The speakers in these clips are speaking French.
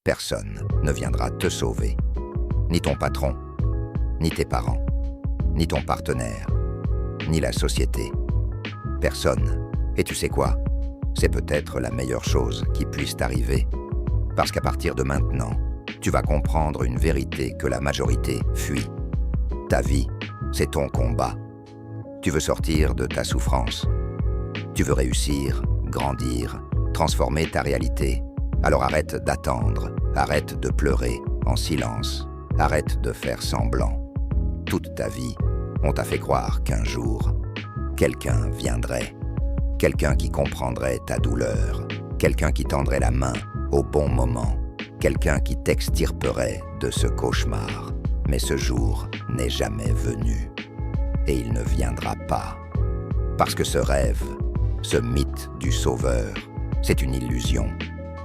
personne ne viendra te sauver. Ni ton patron, ni tes parents, ni ton partenaire, ni la société. Personne. Et tu sais quoi? C'est peut-être la meilleure chose qui puisse t'arriver. Parce qu'à partir de maintenant, tu vas comprendre une vérité que la majorité fuit. Ta vie, c'est ton combat. Tu veux sortir de ta souffrance. Tu veux réussir, grandir, transformer ta réalité. Alors arrête d'attendre, arrête de pleurer en silence, arrête de faire semblant. Toute ta vie, on t'a fait croire qu'un jour, quelqu'un viendrait. Quelqu'un qui comprendrait ta douleur, quelqu'un qui tendrait la main au bon moment, quelqu'un qui t'extirperait de ce cauchemar. Mais ce jour n'est jamais venu. Et il ne viendra pas. Parce que ce rêve, ce mythe du sauveur, c'est une illusion,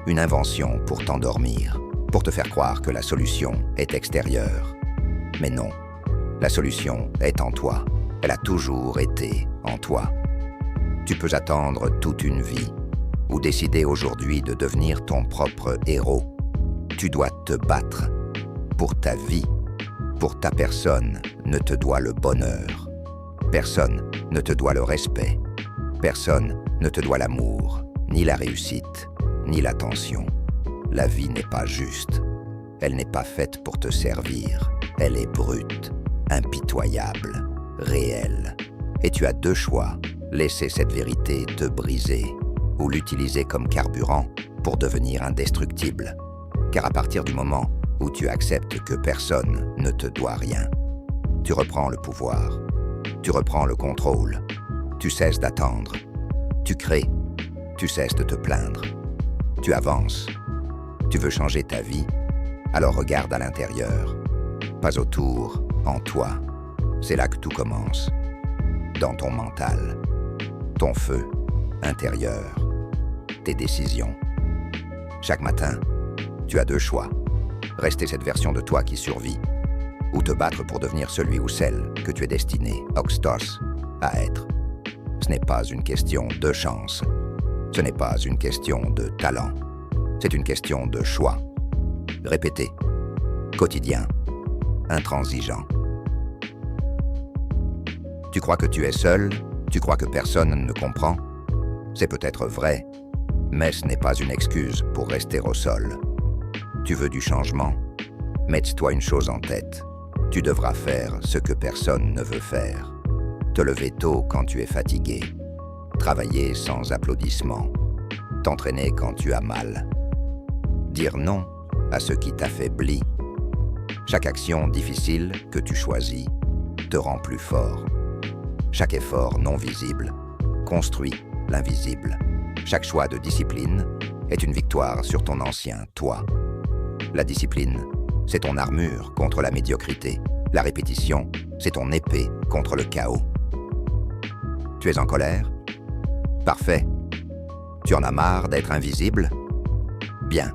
une invention pour t'endormir, pour te faire croire que la solution est extérieure. Mais non, la solution est en toi. Elle a toujours été en toi. Tu peux attendre toute une vie ou décider aujourd'hui de devenir ton propre héros. Tu dois te battre pour ta vie, pour ta personne ne te doit le bonheur. Personne ne te doit le respect. Personne ne te doit l'amour, ni la réussite, ni l'attention. La vie n'est pas juste. Elle n'est pas faite pour te servir. Elle est brute, impitoyable, réelle. Et tu as deux choix. Laisser cette vérité te briser ou l'utiliser comme carburant pour devenir indestructible. Car à partir du moment où tu acceptes que personne ne te doit rien, tu reprends le pouvoir, tu reprends le contrôle, tu cesses d'attendre, tu crées, tu cesses de te plaindre, tu avances, tu veux changer ta vie, alors regarde à l'intérieur, pas autour, en toi. C'est là que tout commence, dans ton mental. Ton feu intérieur, tes décisions. Chaque matin, tu as deux choix. Rester cette version de toi qui survit, ou te battre pour devenir celui ou celle que tu es destiné, Oxtos, à être. Ce n'est pas une question de chance. Ce n'est pas une question de talent. C'est une question de choix. Répété, quotidien, intransigeant. Tu crois que tu es seul? Tu crois que personne ne comprend? C'est peut-être vrai, mais ce n'est pas une excuse pour rester au sol. Tu veux du changement? Mets-toi une chose en tête. Tu devras faire ce que personne ne veut faire. Te lever tôt quand tu es fatigué. Travailler sans applaudissements. T'entraîner quand tu as mal. Dire non à ce qui t'affaiblit. Chaque action difficile que tu choisis te rend plus fort. Chaque effort non visible construit l'invisible. Chaque choix de discipline est une victoire sur ton ancien toi. La discipline, c'est ton armure contre la médiocrité. La répétition, c'est ton épée contre le chaos. Tu es en colère? Parfait. Tu en as marre d'être invisible? Bien.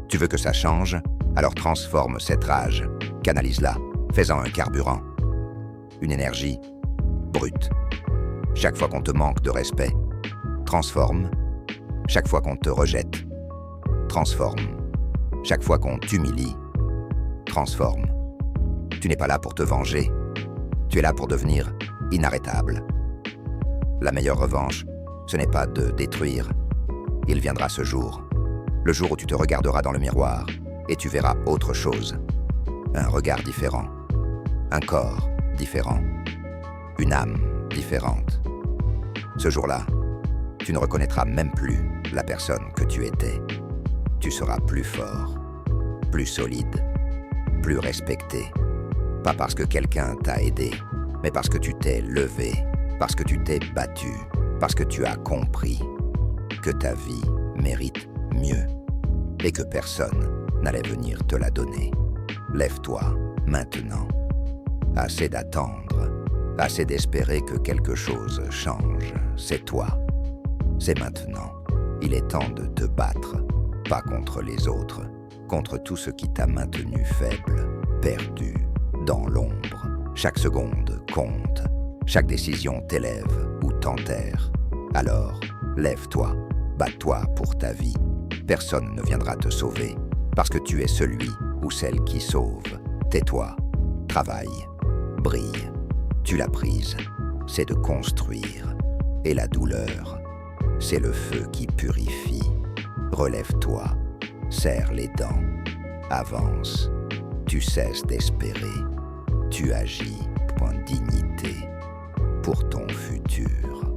Tu veux que ça change? Alors transforme cette rage. Canalise-la. Fais-en un carburant. Une énergie brute. Chaque fois qu'on te manque de respect, transforme. Chaque fois qu'on te rejette, transforme. Chaque fois qu'on t'humilie, transforme. Tu n'es pas là pour te venger. Tu es là pour devenir inarrêtable. La meilleure revanche, ce n'est pas de détruire. Il viendra ce jour. Le jour où tu te regarderas dans le miroir et tu verras autre chose. Un regard différent. Un corps différent. Une âme différente. Ce jour-là, tu ne reconnaîtras même plus la personne que tu étais. Tu seras plus fort, plus solide, plus respecté. Pas parce que quelqu'un t'a aidé, mais parce que tu t'es levé, parce que tu t'es battu, parce que tu as compris que ta vie mérite mieux et que personne n'allait venir te la donner. Lève-toi maintenant. Assez d'attendre, assez d'espérer que quelque chose change. C'est toi. C'est maintenant. Il est temps de te battre, pas contre les autres, contre tout ce qui t'a maintenu faible, perdu, dans l'ombre. Chaque seconde compte. Chaque décision t'élève ou t'enterre. Alors, lève-toi, bats-toi pour ta vie. Personne ne viendra te sauver. Parce que tu es celui ou celle qui sauve. Tais-toi, travaille, brille. Tu l'as prise, c'est de construire. Et la douleur, c'est le feu qui purifie. Relève-toi, serre les dents, avance. Tu cesses d'espérer. Tu agis, point de dignité, pour ton futur.